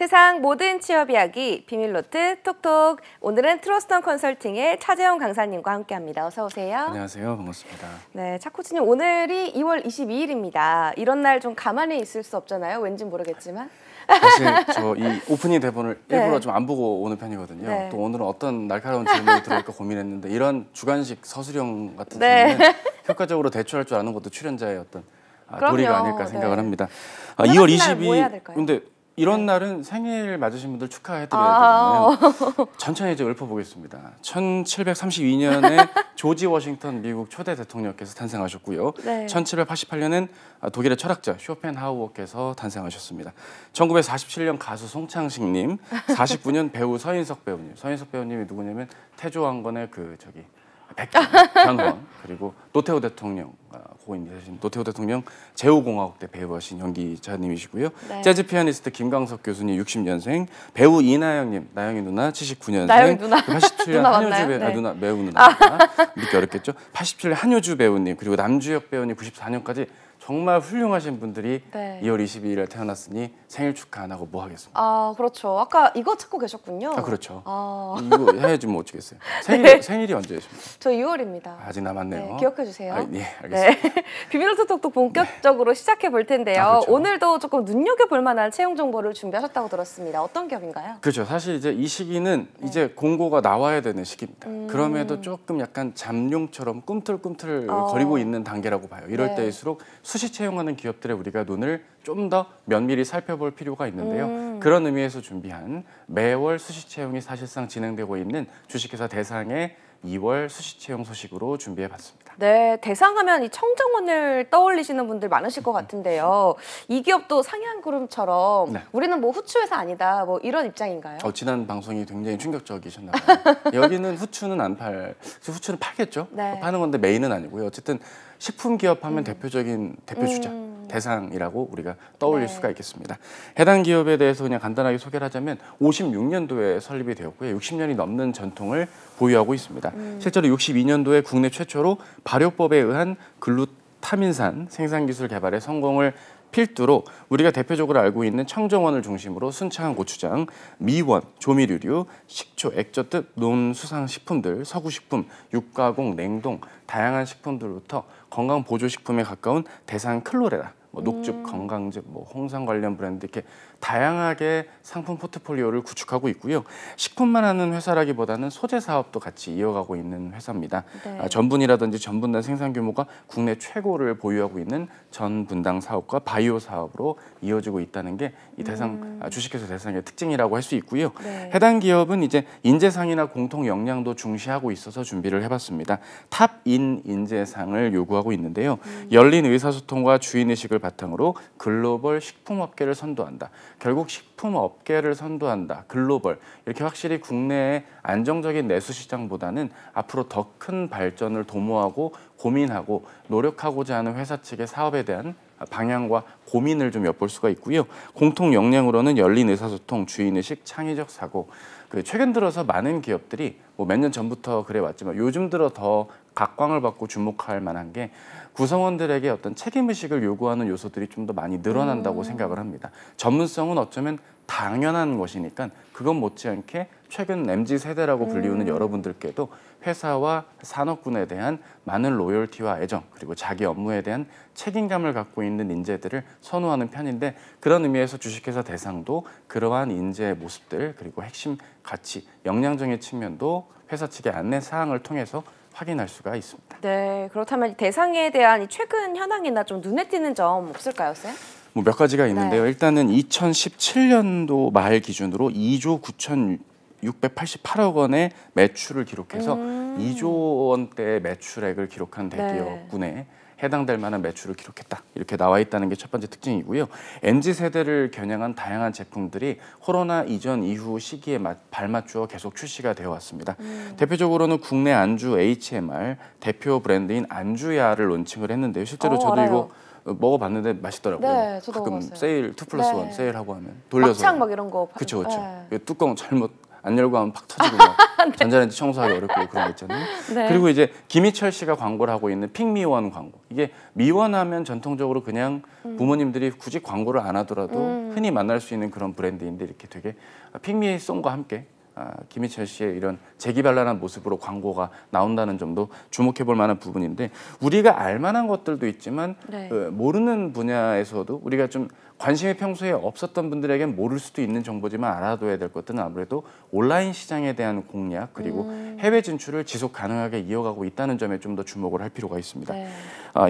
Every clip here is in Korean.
세상 모든 취업 이야기 비밀노트 톡톡. 오늘은 트러스턴 컨설팅의 차재영 강사님과 함께합니다. 어서 오세요. 안녕하세요. 반갑습니다. 네, 차 코치님 오늘이 2월 22일입니다. 이런 날 좀 가만히 있을 수 없잖아요. 왠지 모르겠지만. 사실 저 이 오프닝 대본을 네. 일부러 좀 안 보고 오는 편이거든요. 네. 또 오늘은 어떤 날카로운 질문이 들어올까 고민했는데 이런 주관식 서술형 같은 네. 질문은 효과적으로 대처할 줄 아는 것도 출연자의 어떤 도리가 아닐까 생각을 네. 합니다. 오늘 2월 같은 날뭐 해야 22일 될까요? 근데 이런 날은 생일 맞으신 분들 축하해드려야 되잖아요. 천천히 이제 읊어보겠습니다. 1732년에 조지 워싱턴 미국 초대 대통령께서 탄생하셨고요. 네. 1788년엔 독일의 철학자 쇼펜하우어께서 탄생하셨습니다. 1947년 가수 송창식님, 49년 배우 서인석 배우님. 서인석 배우님이 누구냐면 태조왕건의 백현 그리고 노태우 대통령 고인 되신 노태우 대통령 제후공화국 때 배우하신 연기자님이시고요. 네. 재즈 피아니스트 김광석 교수님 60년생, 배우 이나영님 나영이 누나 79년생, 나영이 누나. 87년 누나 한효주 맞나요? 배우 네. 누나 매우 누나입니다. 믿기 어렵겠죠. 87년 한효주 배우님 그리고 남주혁 배우님 94년까지 정말 훌륭하신 분들이 네. 2월 22일에 태어났으니 생일 축하 안 하고 뭐 하겠습니까? 아, 그렇죠. 아까 이거 찾고 계셨군요. 아 그렇죠. 아, 이거 해야지 뭐 어쩌겠어요. 생일이 언제십니까? 저 2월입니다. 아직 남았네요. 네, 기억해 주세요. 네, 알겠습니다. 네. 비밀노트 톡톡 본격적으로 시작해 볼 텐데요. 그렇죠. 오늘도 조금 눈여겨볼 만한 채용 정보를 준비하셨다고 들었습니다. 어떤 기업인가요? 그렇죠. 사실 이제 이 시기는 이제 공고가 나와야 되는 시기입니다. 그럼에도 조금 약간 잠룡처럼 꿈틀꿈틀 거리고 있는 단계라고 봐요. 이럴 네. 때일수록 수시 채용하는 기업들의 우리가 눈을 좀 더 면밀히 살펴볼 필요가 있는데요. 그런 의미에서 준비한 매월 수시 채용이 사실상 진행되고 있는 주식회사 대상의 2월 수시 채용 소식으로 준비해봤습니다. 네, 대상하면 이 청정원을 떠올리시는 분들 많으실 것 같은데요. 이 기업도 상향그룹처럼 네. 우리는 뭐 후추회사 아니다, 뭐 이런 입장인가요? 지난 방송이 굉장히 충격적이셨나 봐요. 여기는 후추는 팔겠죠. 네. 파는 건데 메인은 아니고요. 어쨌든 식품 기업 하면 대표적인 대표주자 대상이라고 우리가 떠올릴 네. 수가 있겠습니다. 해당 기업에 대해서 그냥 간단하게 소개를 하자면 56년도에 설립이 되었고요. 60년이 넘는 전통을 보유하고 있습니다. 실제로 62년도에 국내 최초로 발효법에 의한 글루타민산 생산기술 개발에 성공을 필두로 우리가 대표적으로 알고 있는 청정원을 중심으로 순창한 고추장, 미원, 조미료류, 식초, 액젓 등 논수산식품들, 서구식품, 육가공, 냉동, 다양한 식품들부터 건강보조식품에 가까운 대상 클로레라, 녹즙, 건강즙, 홍삼 관련 브랜드 이렇게 다양하게 상품 포트폴리오를 구축하고 있고요. 식품만 하는 회사라기보다는 소재 사업도 같이 이어가고 있는 회사입니다. 네. 전분이라든지 전분단 생산 규모가 국내 최고를 보유하고 있는 전분당 사업과 바이오 사업으로 이어지고 있다는 게 이 대상 주식회사 대상의 특징이라고 할 수 있고요. 네. 해당 기업은 이제 인재상이나 공통 역량도 중시하고 있어서 준비를 해봤습니다. 탑인 인재상을 요구하고 있는데요. 열린 의사소통과 주인의식을 바탕으로 글로벌 식품업계를 선도한다. 결국 식품업계를 선도한다. 글로벌. 이렇게 확실히 국내의 안정적인 내수 시장보다는 앞으로 더 큰 발전을 도모하고 고민하고 노력하고자 하는 회사 측의 사업에 대한 방향과 고민을 좀 엿볼 수가 있고요. 공통 역량으로는 열린 의사소통, 주인의식, 창의적 사고. 최근 들어서 많은 기업들이 몇 년 전부터 그래왔지만 요즘 들어 더 각광을 받고 주목할 만한 게 구성원들에게 어떤 책임의식을 요구하는 요소들이 좀 더 많이 늘어난다고 생각을 합니다. 전문성은 어쩌면 당연한 것이니까 그건 못지않게 최근 MZ세대라고 불리우는 여러분들께도 회사와 산업군에 대한 많은 로열티와 애정 그리고 자기 업무에 대한 책임감을 갖고 있는 인재들을 선호하는 편인데 그런 의미에서 주식회사 대상도 그러한 인재의 모습들 그리고 핵심 가치, 역량적인 측면도 회사 측의 안내 사항을 통해서 확인할 수가 있습니다. 네, 그렇다면 대상에 대한 이 최근 현황이나 좀 눈에 띄는 점 없을까요, 쌤? 몇 가지가 있는데요. 네. 일단은 2017년도 말 기준으로 2조 9,688억 원의 매출을 기록해서 2조 원대의 매출액을 기록한 대기업군에 해당될 만한 매출을 기록했다. 이렇게 나와 있다는 게 첫 번째 특징이고요. MZ세대를 겨냥한 다양한 제품들이 코로나 이전 이후 시기에 발맞추어 계속 출시가 되어 왔습니다. 대표적으로는 국내 안주 HMR 대표 브랜드인 안주야를 론칭을 했는데요. 실제로 저도 알아요. 이거 먹어봤는데 맛있더라고요. 네, 저도 가끔 먹어봤어요. 세일 2+1 네. 세일하고 하면 돌려서 막창 막 이런 거. 그렇죠. 네. 뚜껑 잘못 안 열고 하면 팍 터지고 막 전자레인지 청소하기 어렵고 그런 거 있잖아요. 네. 그리고 이제 김희철 씨가 광고를 하고 있는 픽미원 광고. 이게 미원하면 전통적으로 그냥 부모님들이 굳이 광고를 안 하더라도 흔히 만날 수 있는 그런 브랜드인데 이렇게 되게 픽미송과 함께 김희철 씨의 이런 재기발랄한 모습으로 광고가 나온다는 점도 주목해 볼 만한 부분인데 우리가 알만한 것들도 있지만 네. 모르는 분야에서도 우리가 좀 관심이 평소에 없었던 분들에겐 모를 수도 있는 정보지만 알아둬야 될 것들은 아무래도 온라인 시장에 대한 공략 그리고 해외 진출을 지속 가능하게 이어가고 있다는 점에 좀 더 주목을 할 필요가 있습니다. 네.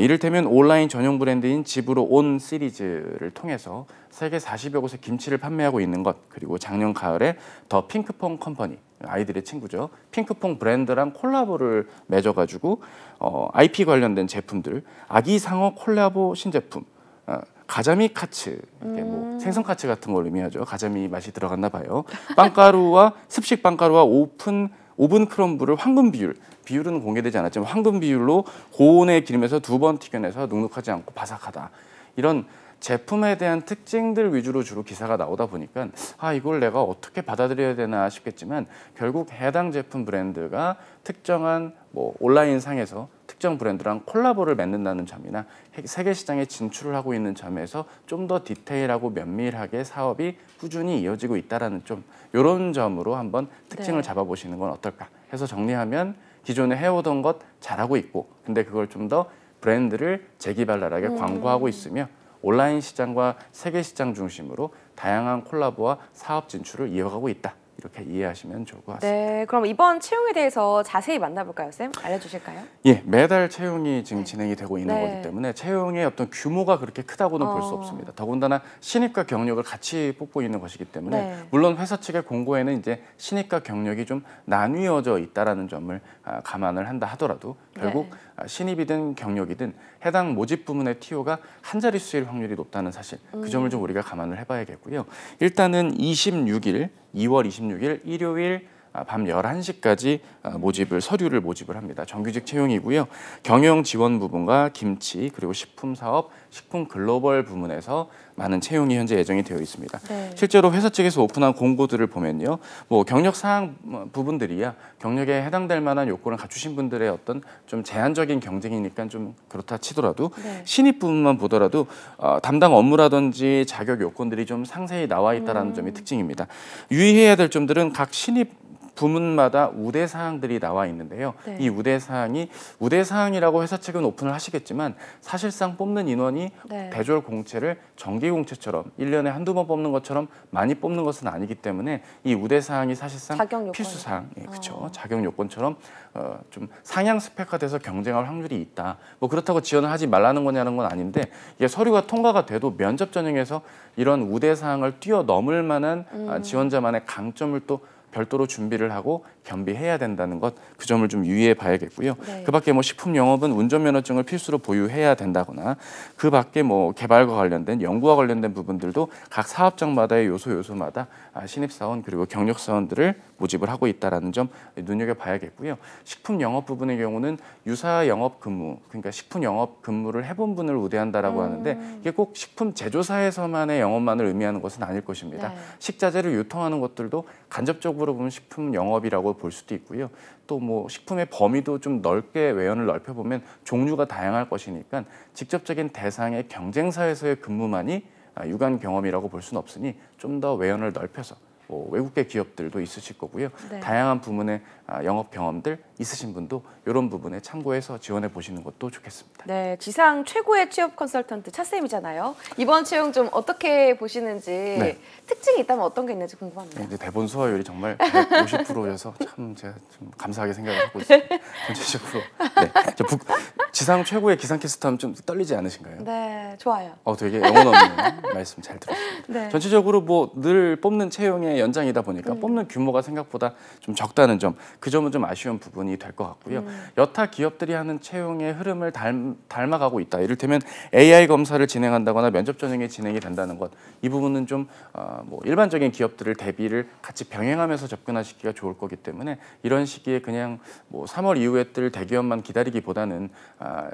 이를테면 온라인 전용 브랜드인 집으로 온 시리즈를 통해서 세계 40여 곳에 김치를 판매하고 있는 것 그리고 작년 가을에 더 핑크퐁 컴퍼니 아이들의 친구죠. 핑크퐁 브랜드랑 콜라보를 맺어가지고 IP 관련된 제품들 아기 상어 콜라보 신제품 가자미 카츠, 이게 뭐 생선 카츠 같은 걸 의미하죠. 가자미 맛이 들어갔나 봐요. 빵가루와 습식 빵가루와 오븐 크럼블을 황금 비율은 공개되지 않았지만 황금 비율로 고온의 기름에서 2번 튀겨내서 눅눅하지 않고 바삭하다. 이런 제품에 대한 특징들 위주로 주로 기사가 나오다 보니까 이걸 내가 어떻게 받아들여야 되나 싶겠지만 결국 해당 제품 브랜드가 특정한 뭐 온라인 상에서 특정 브랜드랑 콜라보를 맺는다는 점이나 세계 시장에 진출을 하고 있는 점에서 좀 더 디테일하고 면밀하게 사업이 꾸준히 이어지고 있다라는 좀 이런 점으로 한번 특징을 네. 잡아보시는 건 어떨까 해서 정리하면 기존에 해오던 것 잘하고 있고 근데 그걸 좀 더 브랜드를 재기발랄하게 광고하고 있으며 온라인 시장과 세계 시장 중심으로 다양한 콜라보와 사업 진출을 이어가고 있다. 이렇게 이해하시면 좋을 것 같습니다. 네, 그럼 이번 채용에 대해서 자세히 만나볼까요, 쌤? 알려주실까요? 예, 매달 채용이 지금 진행이 되고 있는 네. 거기 때문에 채용의 어떤 규모가 그렇게 크다고는 볼 수 없습니다. 더군다나 신입과 경력을 같이 뽑고 있는 것이기 때문에 네. 물론 회사 측의 공고에는 이제 신입과 경력이 좀 나뉘어져 있다라는 점을 감안을 한다 하더라도 결국 네. 신입이든 경력이든 해당 모집 부문의 TO가 한 자릿수일 확률이 높다는 사실 그 점을 좀 우리가 감안을 해봐야겠고요. 일단은 2월 26일 일요일 밤 11시까지 서류를 모집을 합니다. 정규직 채용이고요. 경영 지원 부분과 김치 그리고 식품 사업, 식품 글로벌 부문에서 많은 채용이 현재 예정이 되어 있습니다. 네. 실제로 회사 측에서 오픈한 공고들을 보면요. 뭐 경력 사항 부분들이야 경력에 해당될 만한 요건을 갖추신 분들의 어떤 좀 제한적인 경쟁이니까 좀 그렇다 치더라도 네. 신입 부분만 보더라도 담당 업무라든지 자격 요건들이 좀 상세히 나와 있다는 점이 특징입니다. 유의해야 될 점들은 각 신입 부문마다 우대 사항들이 나와 있는데요. 네. 이 우대 사항이라고 회사 측은 오픈을 하시겠지만 사실상 뽑는 인원이 네. 대졸 공채를 정기 공채처럼 1년에 한두 번 뽑는 것처럼 많이 뽑는 것은 아니기 때문에 이 우대 사항이 사실상 자격 요건. 필수 사항, 그렇죠. 자격 요건처럼 좀 상향 스펙화돼서 경쟁할 확률이 있다. 뭐 그렇다고 지원을 하지 말라는 거냐는 건 아닌데 이게 서류가 통과가 돼도 면접 전형에서 이런 우대 사항을 뛰어넘을 만한 지원자만의 강점을 또 별도로 준비를 하고 겸비해야 된다는 것, 그 점을 좀 유의해 봐야겠고요. 네. 그밖에 뭐 식품 영업은 운전면허증을 필수로 보유해야 된다거나 그밖에 뭐 개발과 관련된 연구와 관련된 부분들도 각 사업장마다의 요소마다 신입사원 그리고 경력사원들을 모집을 하고 있다는 점 눈여겨봐야겠고요. 식품 영업 부분의 경우는 유사 영업 근무, 그러니까 식품 영업 근무를 해본 분을 우대한다라고 하는데 이게 꼭 식품 제조사에서만의 영업만을 의미하는 것은 아닐 것입니다. 네. 식자재를 유통하는 것들도 간접적으로 보면 식품 영업이라고 볼 수도 있고요. 또 뭐 식품의 범위도 좀 넓게 외연을 넓혀보면 종류가 다양할 것이니까 직접적인 대상의 경쟁사에서의 근무만이 유관 경험이라고 볼 수는 없으니 좀 더 외연을 넓혀서 외국계 기업들도 있으실 거고요. 네. 다양한 부문의 영업 경험들 있으신 분도 이런 부분에 참고해서 지원해 보시는 것도 좋겠습니다. 네, 지상 최고의 취업 컨설턴트 차쌤이잖아요. 이번 채용 좀 어떻게 보시는지 네. 특징이 있다면 어떤 게 있는지 궁금합니다. 이제 대본 소화율이 정말 150%여서 참 제가 좀 감사하게 생각을 하고 있습니다. 전체적으로 지상 최고의 기상캐스터 하면 좀 떨리지 않으신가요? 네, 좋아요. 되게 영혼 없는 말씀 잘 들었습니다. 네. 전체적으로 뭐 늘 뽑는 채용의 연장이다 보니까 뽑는 규모가 생각보다 좀 적다는 점, 그 점은 좀 아쉬운 부분이 부분이 될 것 같고요. 여타 기업들이 하는 채용의 흐름을 닮아가고 있다. 이를테면 AI 검사를 진행한다거나 면접 전형이 진행이 된다는 것, 이 부분은 좀 뭐 일반적인 기업들을 대비를 같이 병행하면서 접근하시기가 좋을 거기 때문에 이런 시기에 그냥 뭐 3월 이후에 뜰 대기업만 기다리기보다는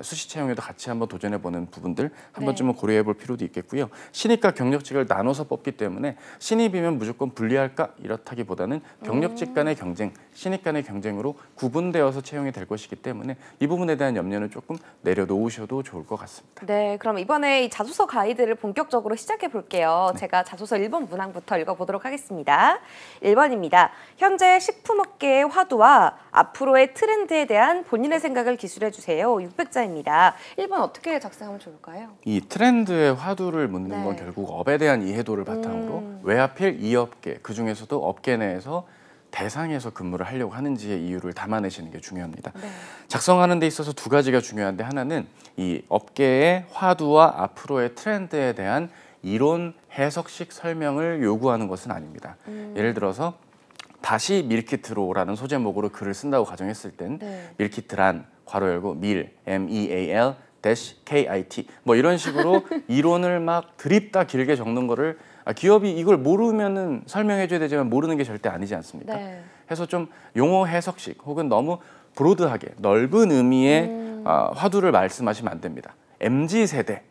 수시 채용에도 같이 한번 도전해보는 부분들 한 번쯤은 고려해볼 필요도 있겠고요. 신입과 경력직을 나눠서 뽑기 때문에 신입이면 무조건 불리할까? 이렇다기보다는 경력직 간의 경쟁, 신입 간의 경쟁으로 구분되어서 채용이 될 것이기 때문에 이 부분에 대한 염려는 조금 내려놓으셔도 좋을 것 같습니다. 네, 그럼 이번에 이 자소서 가이드를 본격적으로 시작해 볼게요. 제가 자소서 1번 문항부터 읽어보도록 하겠습니다. 1번입니다. 현재 식품업계의 화두와 앞으로의 트렌드에 대한 본인의 생각을 기술해 주세요. 600자입니다. 1번 어떻게 작성하면 좋을까요? 이 트렌드의 화두를 묻는 건 결국 업에 대한 이해도를 바탕으로 왜 하필 이 업계, 그중에서도 업계 내에서 대상에서 근무를 하려고 하는지의 이유를 담아내시는 게 중요합니다. 작성하는 데 있어서 두 가지가 중요한데, 하나는 이 업계의 화두와 앞으로의 트렌드에 대한 이론 해석식 설명을 요구하는 것은 아닙니다. 예를 들어서 다시 밀키트로라는 소제목으로 글을 쓴다고 가정했을 땐 밀키트란 괄호 열고 밀 MEAL KIT 뭐 이런 식으로 이론을 막 드립다 길게 적는 거를 기업이 이걸 모르면은 설명해줘야 되지만 모르는 게 절대 아니지 않습니까? 해서 좀 용어 해석식 혹은 너무 브로드하게 넓은 의미의 화두를 말씀하시면 안 됩니다. MZ세대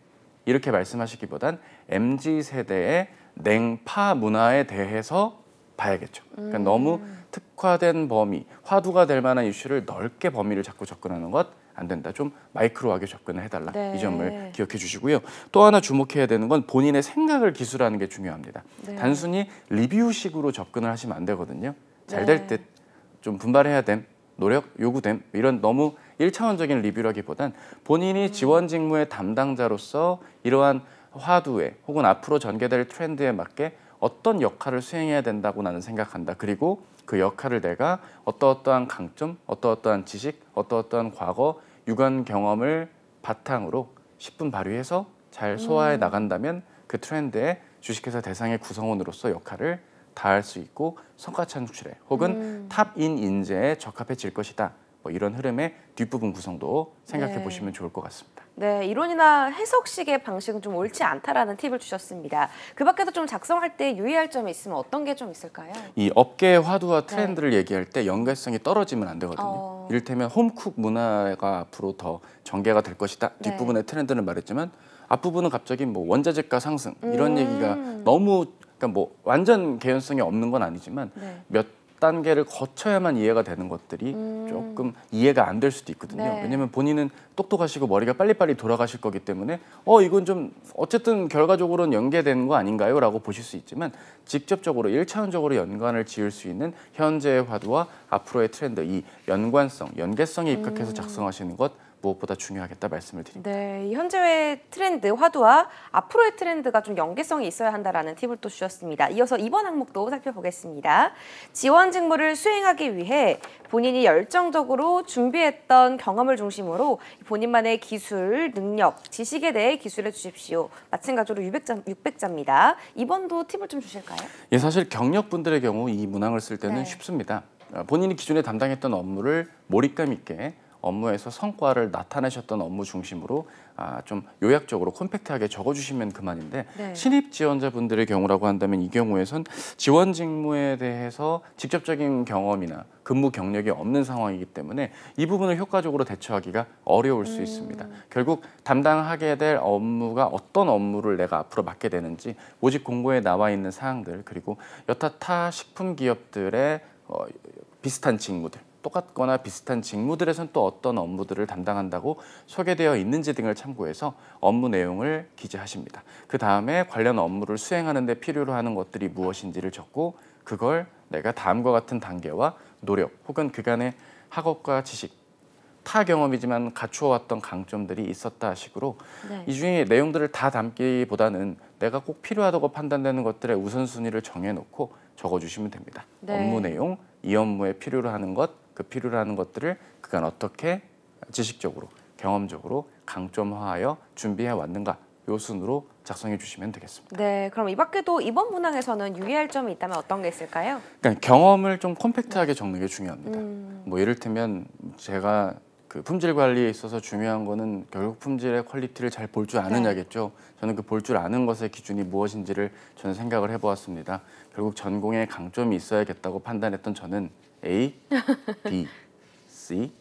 이렇게 말씀하시기보단 MZ세대의 냉파 문화에 대해서 봐야겠죠. 그러니까 너무 특화된 범위, 화두가 될 만한 이슈를 넓게 범위를 자꾸 접근하는 것 안 된다. 좀 마이크로하게 접근을 해달라. 이 점을 기억해 주시고요. 또 하나 주목해야 되는 건 본인의 생각을 기술하는 게 중요합니다. 단순히 리뷰식으로 접근을 하시면 안 되거든요. 잘 될 듯, 좀 분발해야 됨, 노력 요구됨, 이런 너무 1차원적인 리뷰라기보단 본인이 지원 직무의 담당자로서 이러한 화두에 혹은 앞으로 전개될 트렌드에 맞게 어떤 역할을 수행해야 된다고 나는 생각한다. 그리고 그 역할을 내가 어떠어떠한 강점, 어떠어떠한 지식, 어떠어떠한 과거, 유관 경험을 바탕으로 10분 발휘해서 잘 소화해 나간다면 그 트렌드에 주식회사 대상의 구성원으로서 역할을 다할 수 있고 성과 창출에 혹은 탑인 인재에 적합해질 것이다. 뭐 이런 흐름의 뒷부분 구성도 생각해 보시면 좋을 것 같습니다. 네, 이론이나 해석식의 방식은 좀 옳지 않다라는 팁을 주셨습니다. 그 밖에도 좀 작성할 때 유의할 점이 있으면 어떤 게 좀 있을까요? 이 업계의 화두와 트렌드를 얘기할 때 연관성이 떨어지면 안 되거든요. 이를테면 홈쿡 문화가 앞으로 더 전개가 될 것이다. 뒷부분의 트렌드는 말했지만 앞부분은 갑자기 뭐 원자재가 상승 이런 얘기가 너무 그러니까 뭐 완전 개연성이 없는 건 아니지만 몇 단계를 거쳐야만 이해가 되는 것들이 조금 이해가 안 될 수도 있거든요. 왜냐면 본인은 똑똑하시고 머리가 빨리빨리 돌아가실 거기 때문에 이건 좀 어쨌든 결과적으로는 연계되는 거 아닌가요? 라고 보실 수 있지만 직접적으로 1차원적으로 연관을 지을 수 있는 현재의 화두와 앞으로의 트렌드, 이 연관성, 연계성에 입각해서 작성하시는 것 무엇보다 중요하겠다 말씀을 드립니다. 네, 현재의 트렌드, 화두와 앞으로의 트렌드가 좀 연계성이 있어야 한다라는 팁을 또 주셨습니다. 이어서 2번 항목도 살펴보겠습니다. 지원 직무를 수행하기 위해 본인이 열정적으로 준비했던 경험을 중심으로 본인만의 기술, 능력, 지식에 대해 기술해 주십시오. 마찬가지로 600자입니다. 2번도 팁을 좀 주실까요? 예, 사실 경력분들의 경우 이 문항을 쓸 때는 쉽습니다. 본인이 기존에 담당했던 업무를 몰입감 있게 업무에서 성과를 나타내셨던 업무 중심으로 좀 요약적으로 콤팩트하게 적어주시면 그만인데 신입 지원자분들의 경우라고 한다면 이 경우에선 지원 직무에 대해서 직접적인 경험이나 근무 경력이 없는 상황이기 때문에 이 부분을 효과적으로 대처하기가 어려울 수 있습니다. 결국 담당하게 될 업무가 어떤 업무를 내가 앞으로 맡게 되는지 모집 공고에 나와 있는 사항들 그리고 여타 타 식품 기업들의 비슷한 직무들 똑같거나 비슷한 직무들에선 또 어떤 업무들을 담당한다고 소개되어 있는지 등을 참고해서 업무 내용을 기재하십니다. 그 다음에 관련 업무를 수행하는 데 필요로 하는 것들이 무엇인지를 적고 그걸 내가 다음과 같은 단계와 노력 혹은 그간의 학업과 지식, 타 경험이지만 갖추어왔던 강점들이 있었다 식으로 이 중에 내용들을 다 담기보다는 내가 꼭 필요하다고 판단되는 것들의 우선순위를 정해놓고 적어주시면 됩니다. 업무 내용, 이 업무에 필요로 하는 것, 그 필요로 하는 것들을 그간 어떻게 지식적으로, 경험적으로 강점화하여 준비해 왔는가 요 순으로 작성해 주시면 되겠습니다. 네, 그럼 이 밖에도 이번 문항에서는 유의할 점이 있다면 어떤 게 있을까요? 그러니까 경험을 좀 컴팩트하게 적는 게 중요합니다. 뭐 이를테면 제가 그 품질 관리에 있어서 중요한 거는 결국 품질의 퀄리티를 잘 볼 줄 아느냐겠죠. 저는 그 볼 줄 아는 것의 기준이 무엇인지를 저는 생각을 해보았습니다. 결국 전공에 강점이 있어야겠다고 판단했던 저는 A, B, C,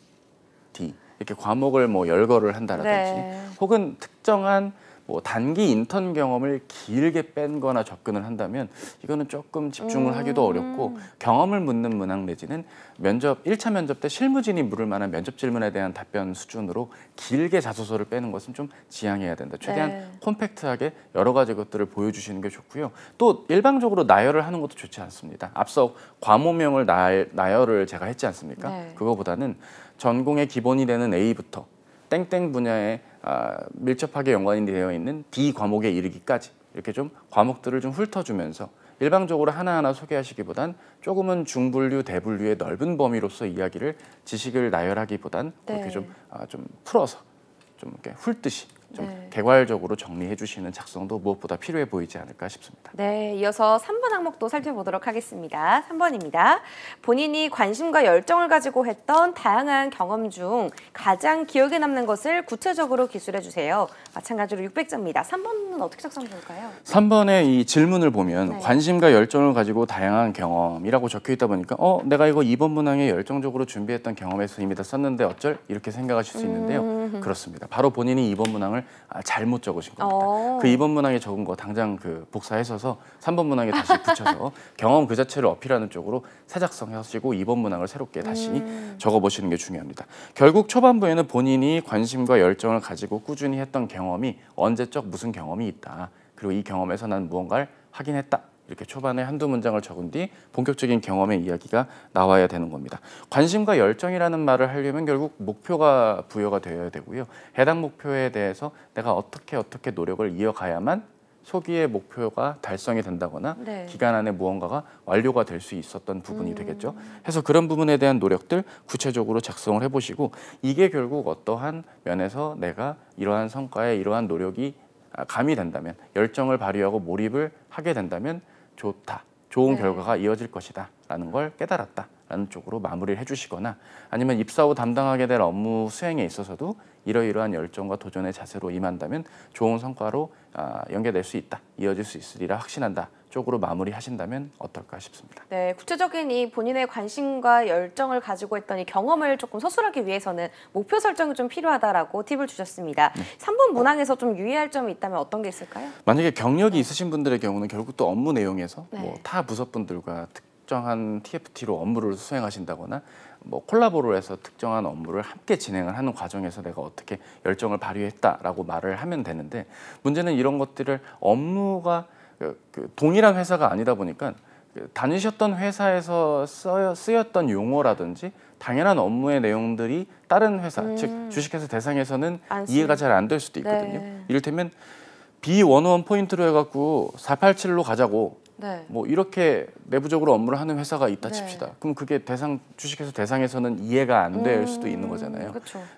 D 이렇게 과목을 뭐 열거를 한다라든지 혹은 특정한 뭐 단기 인턴 경험을 길게 뺀거나 접근을 한다면 이거는 조금 집중을 하기도 어렵고 경험을 묻는 문항 내지는 면접 1차 면접 때 실무진이 물을 만한 면접 질문에 대한 답변 수준으로 길게 자소서를 빼는 것은 좀 지양해야 된다. 최대한 콤팩트하게 여러 가지 것들을 보여주시는 게 좋고요. 또 일방적으로 나열을 하는 것도 좋지 않습니다. 앞서 과목명을 나열을 제가 했지 않습니까? 그거보다는 전공의 기본이 되는 A부터 땡땡 분야에 밀접하게 연관이 되어 있는 D 과목에 이르기까지 이렇게 좀 과목들을 좀 훑어주면서 일방적으로 하나하나 소개하시기보단 조금은 중분류, 대분류의 넓은 범위로서 이야기를 지식을 나열하기보단 그렇게 좀 풀어서 좀 이렇게 훑듯이 좀 개괄적으로 정리해 주시는 작성도 무엇보다 필요해 보이지 않을까 싶습니다. 네, 이어서 3번 항목도 살펴보도록 하겠습니다. 3번입니다. 본인이 관심과 열정을 가지고 했던 다양한 경험 중 가장 기억에 남는 것을 구체적으로 기술해 주세요. 마찬가지로 600점입니다. 3번은 어떻게 작성하면 좋을까요? 3번의 이 질문을 보면 관심과 열정을 가지고 다양한 경험이라고 적혀 있다 보니까 내가 이거 2번 문항에 열정적으로 준비했던 경험에서 이미 다 썼는데 어쩔? 이렇게 생각하실 수 있는데요. 그렇습니다. 바로 본인이 2번 문항을 잘못 적으신 겁니다. 그 2번 문항에 적은 거 당장 그 복사해서서 3번 문항에 다시 붙여서 경험 그 자체를 어필하는 쪽으로 새 작성하시고 2번 문항을 새롭게 다시 적어보시는 게 중요합니다. 결국 초반부에는 본인이 관심과 열정을 가지고 꾸준히 했던 경험이 언제적 무슨 경험이 있다. 그리고 이 경험에서 난 무언가를 확인했다. 이렇게 초반에 한두 문장을 적은 뒤 본격적인 경험의 이야기가 나와야 되는 겁니다. 관심과 열정이라는 말을 하려면 결국 목표가 부여가 되어야 되고요. 해당 목표에 대해서 내가 어떻게 노력을 이어가야만 소기의 목표가 달성이 된다거나 기간 안에 무언가가 완료가 될 수 있었던 부분이 되겠죠. 그래서 그런 부분에 대한 노력들 구체적으로 작성을 해보시고 이게 결국 어떠한 면에서 내가 이러한 성과에 이러한 노력이 감이 된다면 열정을 발휘하고 몰입을 하게 된다면 좋다, 좋은 결과가 이어질 것이다 라는 걸 깨달았다 라는 쪽으로 마무리를 해주시거나 아니면 입사 후 담당하게 될 업무 수행에 있어서도 이러이러한 열정과 도전의 자세로 임한다면 좋은 성과로 연계될 수 있다, 이어질 수 있으리라 확신한다 쪽으로 마무리하신다면 어떨까 싶습니다. 네, 구체적인 이 본인의 관심과 열정을 가지고 했던 이 경험을 조금 서술하기 위해서는 목표 설정이 좀 필요하다라고 팁을 주셨습니다. 3번 문항에서 좀 유의할 점이 있다면 어떤 게 있을까요? 만약에 경력이 있으신 분들의 경우는 결국 또 업무 내용에서 뭐 타 부서분들과 특정한 TFT로 업무를 수행하신다거나 뭐 콜라보를 해서 특정한 업무를 함께 진행을 하는 과정에서 내가 어떻게 열정을 발휘했다라고 말을 하면 되는데 문제는 이런 것들을 업무가 그 동일한 회사가 아니다 보니까 다니셨던 회사에서 쓰였던 용어라든지 당연한 업무의 내용들이 다른 회사, 즉 주식회사 대상에서는 이해가 잘 안 될 수도 있거든요. 이를테면 B101 포인트로 해갖고 487로 가자고 뭐 이렇게 내부적으로 업무를 하는 회사가 있다 칩시다. 그럼 그게 주식회사 대상에서는 이해가 안 될 수도 있는 거잖아요.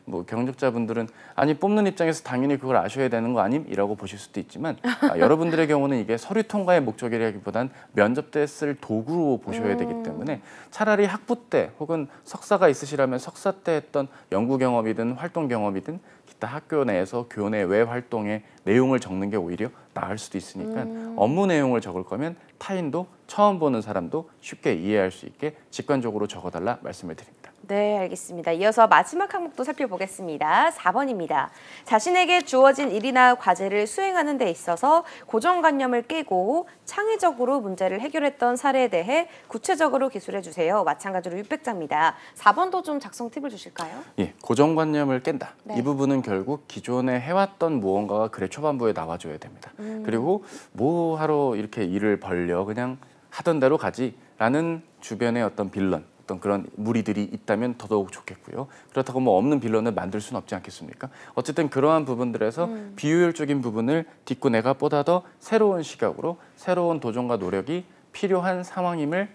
뭐 경력자분들은 아니 뽑는 입장에서 당연히 그걸 아셔야 되는 거 아님? 이라고 보실 수도 있지만 여러분들의 경우는 이게 서류 통과의 목적이라기보단 면접 때 쓸 도구로 보셔야 되기 때문에 차라리 학부 때 혹은 석사가 있으시라면 석사 때 했던 연구 경험이든 활동 경험이든 기타 학교 내에서 교내 외 활동의 내용을 적는 게 오히려 나을 수도 있으니까 업무 내용을 적을 거면 타인도 처음 보는 사람도 쉽게 이해할 수 있게 직관적으로 적어달라 말씀을 드립니다. 네, 알겠습니다. 이어서 마지막 항목도 살펴보겠습니다. 4번입니다. 자신에게 주어진 일이나 과제를 수행하는 데 있어서 고정관념을 깨고 창의적으로 문제를 해결했던 사례에 대해 구체적으로 기술해 주세요. 마찬가지로 600자입니다. 4번도 좀 작성 팁을 주실까요? 예, 고정관념을 깬다. 이 부분은 결국 기존에 해왔던 무언가가 글의 초반부에 나와줘야 됩니다. 그리고 뭐 하러 이렇게 일을 벌려 그냥 하던 대로 가지라는 주변의 어떤 빌런 어떤 그런 무리들이 있다면 더더욱 좋겠고요. 그렇다고 뭐 없는 빌런을 만들 수는 없지 않겠습니까? 어쨌든 그러한 부분들에서 비효율적인 부분을 딛고 내가 보다 더 새로운 시각으로 새로운 도전과 노력이 필요한 상황임을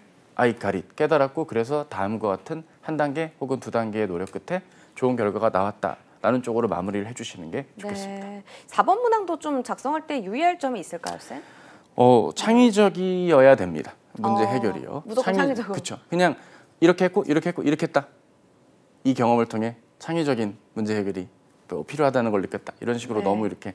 깨달았고 그래서 다음과 같은 한 단계 혹은 두 단계의 노력 끝에 좋은 결과가 나왔다. 라는 쪽으로 마무리를 해주시는 게 좋겠습니다. 네. 4번 문항도 좀 작성할 때 유의할 점이 있을까요, 쌤? 창의적이어야 됩니다. 문제 해결이요. 무조건 창의적으로. 그렇죠. 그냥 이렇게 했고 이렇게 했고 이렇게 했다. 이 경험을 통해 창의적인 문제 해결이 필요하다는 걸 느꼈다. 이런 식으로 네. 너무 이렇게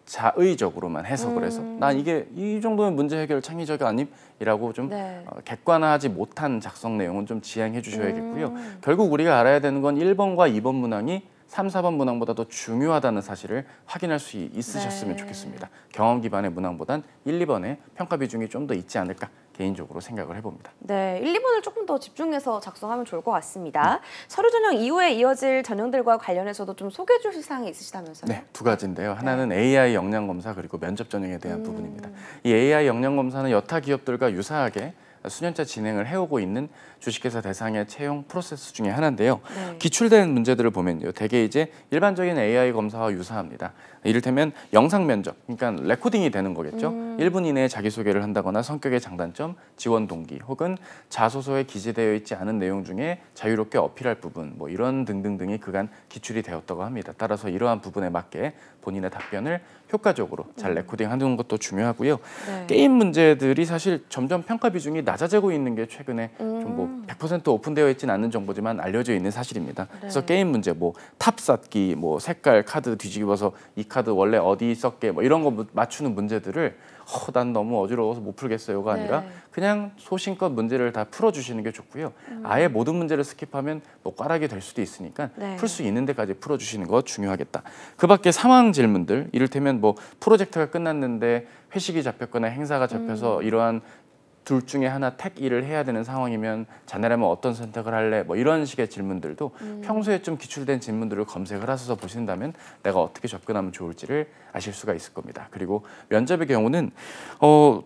자의적으로만 해석을 해서 난 이게 이 정도면 문제 해결 창의적 아님이라고 좀 네. 객관화하지 못한 작성 내용은 좀 지양해 주셔야겠고요. 결국 우리가 알아야 되는 건 1번과 2번 문항이 3, 4번 문항보다 더 중요하다는 사실을 확인할 수 있으셨으면 네. 좋겠습니다. 경험 기반의 문항보단 1, 2번에 평가 비중이 좀 더 있지 않을까 개인적으로 생각을 해봅니다. 네, 1, 2번을 조금 더 집중해서 작성하면 좋을 것 같습니다. 서류 전형 이후에 이어질 전형들과 관련해서도 좀 소개해 주실 사항이 있으시다면서요? 네, 두 가지인데요. 하나는 AI 역량 검사 그리고 면접 전형에 대한 부분입니다. 이 AI 역량 검사는 여타 기업들과 유사하게 수년째 진행을 해오고 있는 주식회사 대상의 채용 프로세스 중에 하나인데요. 네. 기출된 문제들을 보면요, 대개 이제 일반적인 AI 검사와 유사합니다. 이를테면 영상 면접, 그러니까 레코딩이 되는 거겠죠. 1분 이내에 자기소개를 한다거나 성격의 장단점, 지원 동기, 혹은 자소서에 기재되어 있지 않은 내용 중에 자유롭게 어필할 부분, 뭐 이런 등등등이 그간 기출이 되었다고 합니다. 따라서 이러한 부분에 맞게 본인의 답변을 효과적으로 잘 레코딩하는 것도 중요하고요. 네. 게임 문제들이 사실 점점 평가 비중이 낮아지고 있는 게 최근에 좀 뭐 100% 오픈되어 있지는 않은 정보지만 알려져 있는 사실입니다. 네. 그래서 게임 문제, 뭐 탑 쌓기, 뭐 색깔 카드 뒤집어서 이 카드 원래 어디 썼게, 뭐 이런 거 맞추는 문제들을 난 너무 어지러워서 못 풀겠어요가 아니라 네. 그냥 소신껏 문제를 다 풀어주시는 게 좋고요. 아예 모든 문제를 스킵하면 뭐 꽈락이 될 수도 있으니까 네. 풀 수 있는 데까지 풀어주시는 거 중요하겠다. 그 밖에 상황 질문들, 이를테면 뭐 프로젝트가 끝났는데 회식이 잡혔거나 행사가 잡혀서 이러한 둘 중에 하나 택 일을 해야 되는 상황이면 자네라면 어떤 선택을 할래? 뭐 이런 식의 질문들도 평소에 좀 기출된 질문들을 검색을 하셔서 보신다면 내가 어떻게 접근하면 좋을지를 아실 수가 있을 겁니다. 그리고 면접의 경우는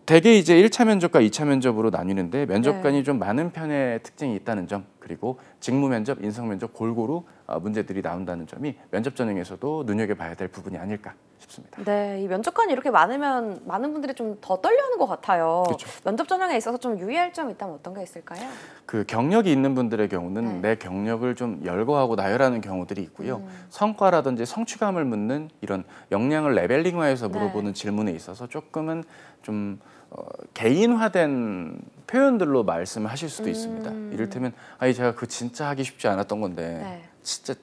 대개 이제 1차 면접과 2차 면접으로 나뉘는데 면접관이 네. 좀 많은 편의 특징이 있다는 점, 그리고 직무 면접, 인성 면접 골고루 문제들이 나온다는 점이 면접 전형에서도 눈여겨봐야 될 부분이 아닐까 싶습니다. 네, 이 면접관이 이렇게 많으면 많은 분들이 좀 더 떨려하는 것 같아요. 그렇죠. 면접 전형에 있어서 좀 유의할 점이 있다면 어떤 게 있을까요? 그 경력이 있는 분들의 경우는 네. 내 경력을 좀 열거하고 나열하는 경우들이 있고요. 성과라든지 성취감을 묻는 이런 역량을 레벨링화해서 물어보는 질문에 있어서 조금은 좀 개인화된 표현들로 말씀을 하실 수도 있습니다. 이를테면 제가 그 진짜 하기 쉽지 않았던 건데 진짜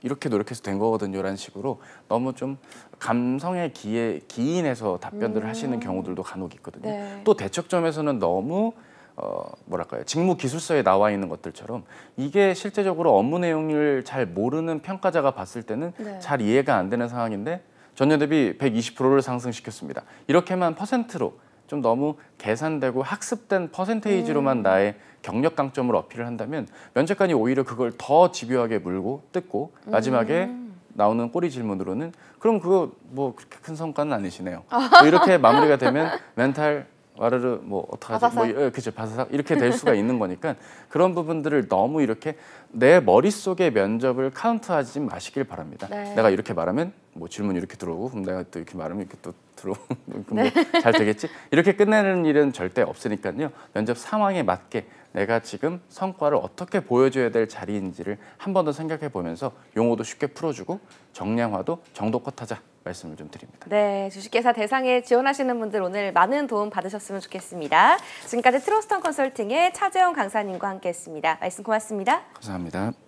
이렇게 노력해서 된 거거든요 라는 식으로 너무 좀 감성에 기인해서 답변들을 하시는 경우들도 간혹 있거든요. 네. 또 대척점에서는 너무 뭐랄까요, 직무 기술서에 나와 있는 것들처럼 이게 실제적으로 업무 내용을 잘 모르는 평가자가 봤을 때는 잘 이해가 안 되는 상황인데 전년 대비 120%를 상승시켰습니다. 이렇게만 퍼센트로 좀 너무 계산되고 학습된 퍼센테이지로만 나의 경력 강점을 어필을 한다면 면접관이 오히려 그걸 더 집요하게 물고 뜯고 마지막에 나오는 꼬리 질문으로는 그럼 그거 뭐 그렇게 큰 성과는 아니시네요. 뭐 이렇게 마무리가 되면 멘탈 와르르 뭐 어떡하지? 뭐 그죠, 바사삭 이렇게 될 수가 있는 거니까 그런 부분들을 너무 이렇게 내 머릿속에 면접을 카운트하지 마시길 바랍니다. 네. 내가 이렇게 말하면 뭐 질문 이렇게 들어오고 그럼 내가 또 이렇게 말하면 이렇게 또 들어오고 뭐 잘 되겠지? 이렇게 끝내는 일은 절대 없으니까요. 면접 상황에 맞게 내가 지금 성과를 어떻게 보여줘야 될 자리인지를 한 번 더 생각해 보면서 용어도 쉽게 풀어주고 정량화도 정도껏 하자 말씀을 좀 드립니다. 네, 주식회사 대상에 지원하시는 분들 오늘 많은 도움 받으셨으면 좋겠습니다. 지금까지 트러스턴 컨설팅의 차재원 강사님과 함께했습니다. 말씀 고맙습니다. 감사합니다.